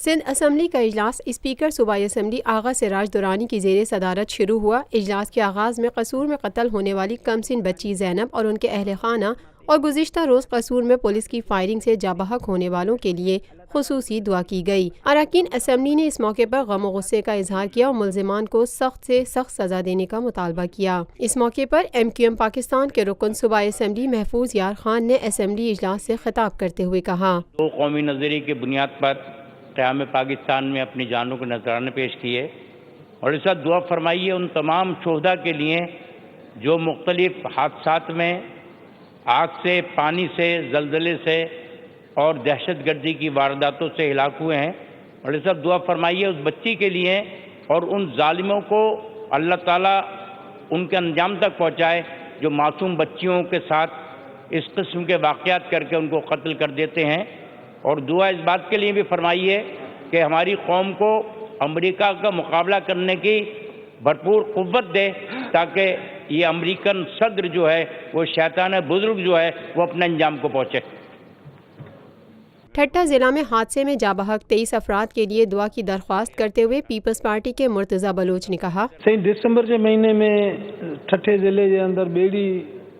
Sindh assembly کا اجلاس speaker صوبائی اسمبلی آغا سراج دورانی کی زیر صدارت شروع ہوا۔ اجلاس کے آغاز میں قصور میں قتل ہونے والی کمسن بچی زینب اور ان کے اہل خانہ اور گزشتہ روز قصور میں پولیس کی فائرنگ سے جاں بحق ہونے والوں کے لیے خصوصی دعا کی گئی۔ اراکین اسمبلی نے اس موقع پر غم و غصے کا اظہار کیا اور ملزمان کو سخت سے سخت سزا دینے کا مطالبہ کیا۔ اس موقع پر MQM پاکستان کے رکن صوبائی اسمبلی محفوظ یار خان نے اسمبلی اجلاس سے خطاب کرتے ہوئے کہا، دو قومی نظریے کی بنیاد پر قیام پاکستان میں اپنی جانوں کو نذرانے پیش کیے اور اس وقت دعا فرمائیے ان تمام شہداء کے لیے جو مختلف حادثات میں آگ سے، پانی سے، زلزلے سے اور دہشت گردی کی وارداتوں سے ہلاک ہوئے ہیں، اور اس وقت دعا فرمائیے اس بچی کے لیے اور ان ظالموں کو اللہ تعالیٰ ان کے انجام تک پہنچائے جو معصوم بچیوں کے ساتھ اس قسم کے واقعات کر کے ان کو قتل کر دیتے ہیں، اور دعا اس بات کے لیے بھی فرمائیے کہ ہماری قوم کو امریکہ کا مقابلہ کرنے کی بھرپور قوت دے تاکہ یہ امریکن صدر جو ہے وہ شیطان بزرگ جو ہے وہ اپنے انجام کو پہنچے۔ ٹھٹہ ضلع میں حادثے میں جاں بحق 23 افراد کے لیے دعا کی درخواست کرتے ہوئے پیپلز پارٹی کے مرتضی بلوچ نے کہا، دسمبر کے مہینے میں ٹھٹے ضلع کے اندر بیڑی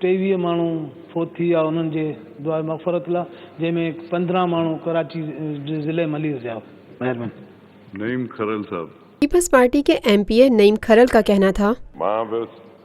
23 مانو فوت تھی انہوں نے دعا مغفرت لا، جن میں 15 مانو کراچی ضلع ملیر جا۔ مہربانی۔ نعیم کھرل صاحب، پیپلز پارٹی کے MPA نعیم کھرل کا کہنا تھا، ماں بھی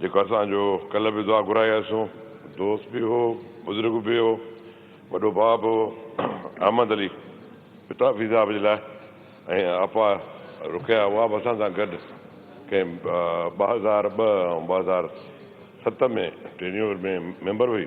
جو اساں کل بھی دعا گھرائی، دوست بھی ہو، بزرگ بھی ہو، وڈو باپ ہو احمد علی پتا فیضاب کے لائے، اپا رکیا ہوا بھی اساں سان گڈ کہ 2002 اور 2007 میں ٹرینیور میں ممبر ہوئی۔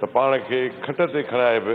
تو پان کے کھٹ تے کھڑائے بھی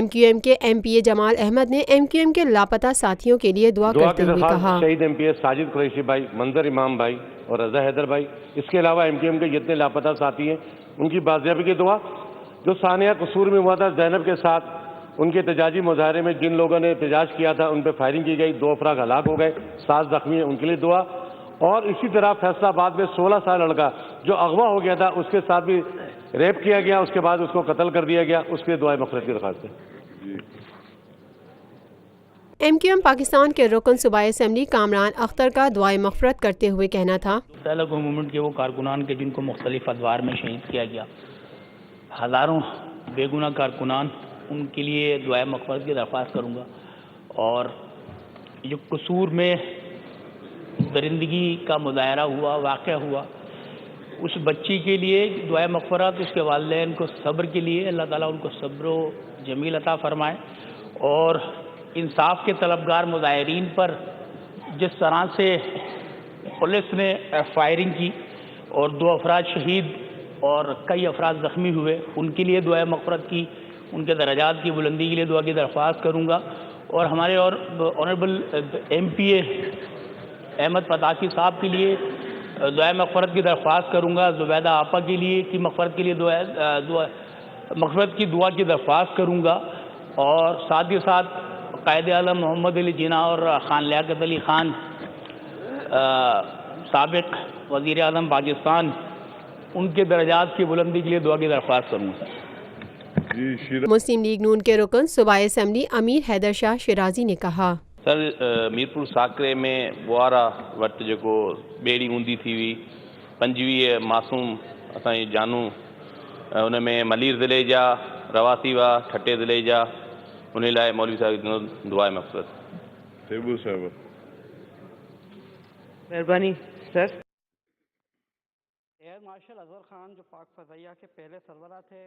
MQM کے MPA جمال احمد نے MQM کے لاپتہ ساتھیوں کے لیے دعا کرتے ہوئے کہا، شہید MPA ساجد قریشی بھائی، منظر امام بھائی اور رضا حیدر بھائی، اس کے علاوہ MQM کے جتنے لاپتہ ساتھی ہیں ان کی بازیابی کی دعا۔ جو ثانیہ قصور میں ہوا تھا زینب کے ساتھ، ان کے احتجاجی مظاہرے میں جن لوگوں نے احتجاج کیا تھا ان پہ فائرنگ کی گئی، 2 افراد ہلاک ہو گئے، 7 زخمی ہیں، ان کے لیے دعا۔ اور اسی طرح فیصل آباد میں 16 سال لڑکا جو اغوا ہو گیا تھا اس کے ساتھ بھی ریپ کیا گیا، اس کے بعد اس کو قتل کر دیا گیا، اس کے دعائے مغفرت کی درخواست ہے۔ MQM پاکستان کے رکن صوبائی اسمبلی کامران اختر کا دعائے مغفرت کرتے ہوئے کہنا تھا، تلگ موومنٹ کے وہ کارکنان کے جن کو مختلف ادوار میں شہید کیا گیا، ہزاروں بے گناہ کارکنان، ان کے لیے دعائے مغفرت کی درخواست کروں گا۔ اور جو قصور میں درندگی کا مظاہرہ ہوا، واقعہ ہوا، اس بچی کے لیے دعائے مغفرت، اس کے والدین کو صبر کے لیے اللہ تعالیٰ ان کو صبر و جمیل عطا فرمائے، اور انصاف کے طلبگار مظاہرین پر جس طرح سے پولیس نے فائرنگ کی اور 2 افراد شہید اور کئی افراد زخمی ہوئے، ان کے لیے دعائے مغفرت کی، ان کے درجات کی بلندی کے لیے دعا کی درخواست کروں گا۔ اور ہمارے اور آنریبل MPA احمد پتاشی صاحب کے لیے دعائے مغفرت کی درخواست کروں گا۔ زبیدہ آپا کے لیے کی مغفرت کے لیے مغفرت کی دعا کی درخواست کروں گا، اور ساتھ ہی ساتھ قائد اعظم محمد علی جناح اور خان لیاقت علی خان سابق وزیر اعظم پاکستان، ان کے درجات کی بلندی کے لیے دعا کی درخواست کروں گا۔ مسلم لیگ نون کے رکن صوبائی اسمبلی امیر حیدر شاہ شیرازی نے کہا، سر میرپور ساکرے میں بوارا وقت جو بیڑی اوندی تھی ہوئی 25 معصوم اصل جانوں ان میں ملیر ضلع جا رواسی وا ٹھٹے ضلع جا، ان لائے مولوی صاحب دعائے مغفرت۔ تیبو صاحب، مہربانی سر۔ ایئر مارشل اظہر خان جو پاک فضائیہ کے پہلے سربراہ تھے،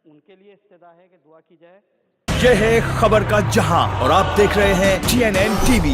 ان کے لیے استدعا ہے کہ دعا کی جائے۔ یہ ہے خبر کا جہاں اور آپ دیکھ رہے ہیں TNN TV۔